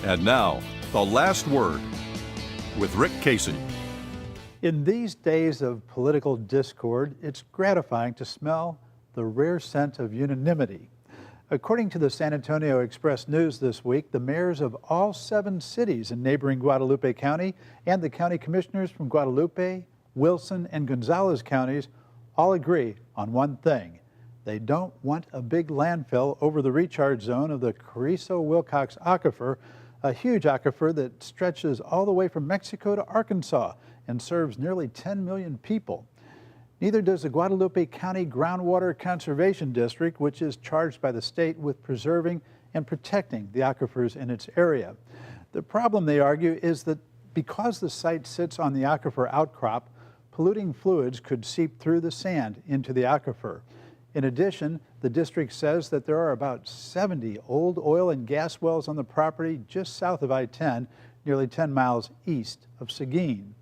And now, the last word with Rick Casey. In these days of political discord, it's gratifying to smell the rare scent of unanimity. According to the San Antonio Express News this week, the mayors of all 7 cities in neighboring Guadalupe County and the county commissioners from Guadalupe, Wilson, and Gonzales counties all agree on one thing. They don't want a big landfill over the recharge zone of the Carrizo-Wilcox aquifer, a huge aquifer that stretches all the way from Mexico to Arkansas and serves nearly 10 million people. Neither does the Guadalupe County Groundwater Conservation District, which is charged by the state with preserving and protecting the aquifers in its area. The problem, they argue, is that because the site sits on the aquifer outcrop, polluting fluids could seep through the sand into the aquifer. In addition, the district says that there are about 70 old oil and gas wells on the property just south of I-10, nearly 10 miles east of Seguin.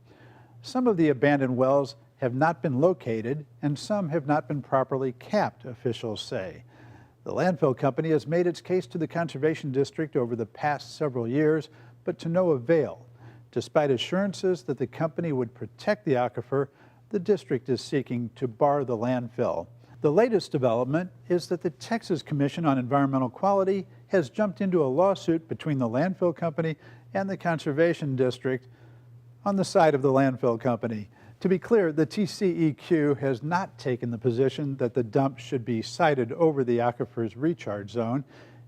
Some of the abandoned wells have not been located, and some have not been properly capped, officials say. The landfill company has made its case to the Conservation District over the past several years, but to no avail. Despite assurances that the company would protect the aquifer, the district is seeking to bar the landfill. The latest development is that the Texas Commission on Environmental Quality has jumped into a lawsuit between the landfill company and the Conservation District on the side of the landfill company. To be clear, the TCEQ has not taken the position that the dump should be sited over the aquifer's recharge zone.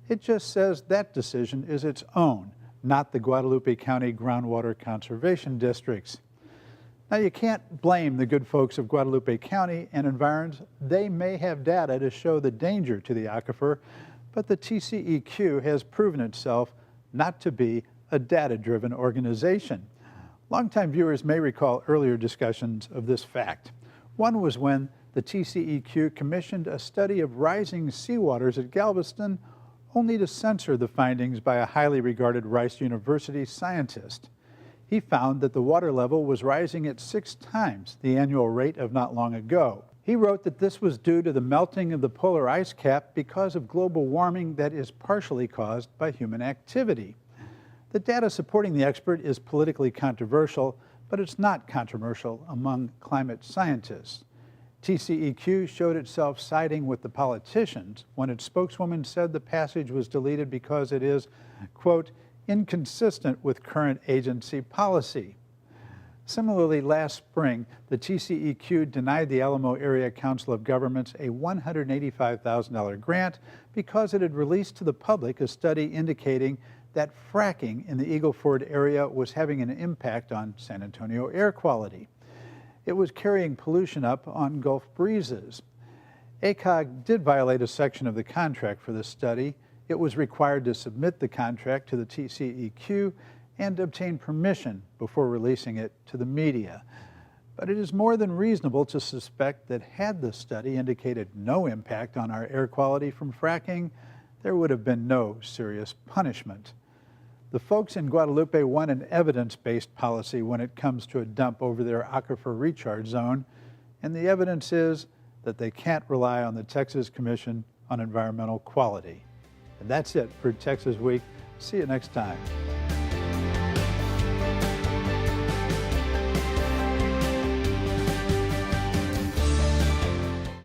It just says that decision is its own, not the Guadalupe County Groundwater Conservation District's. Now, you can't blame the good folks of Guadalupe County and environs. They may have data to show the danger to the aquifer, but the TCEQ has proven itself not to be a data-driven organization. Longtime viewers may recall earlier discussions of this fact. One was when the TCEQ commissioned a study of rising seawaters at Galveston, only to censor the findings by a highly regarded Rice University scientist. He found that the water level was rising at 6 times the annual rate of not long ago. He wrote that this was due to the melting of the polar ice cap because of global warming that is partially caused by human activity. The data supporting the expert is politically controversial, but it's not controversial among climate scientists. TCEQ showed itself siding with the politicians when its spokeswoman said the passage was deleted because it is, quote, inconsistent with current agency policy. Similarly, last spring, the TCEQ denied the Alamo Area Council of Governments a $185,000 grant because it had released to the public a study indicating that fracking in the Eagle Ford area was having an impact on San Antonio air quality. It was carrying pollution up on Gulf breezes. ACOG did violate a section of the contract for this study. It was required to submit the contract to the TCEQ and obtain permission before releasing it to the media. But it is more than reasonable to suspect that had the study indicated no impact on our air quality from fracking, there would have been no serious punishment. The folks in Guadalupe want an evidence-based policy when it comes to a dump over their aquifer recharge zone, and the evidence is that they can't rely on the Texas Commission on Environmental Quality. And that's it for Texas Week. See you next time.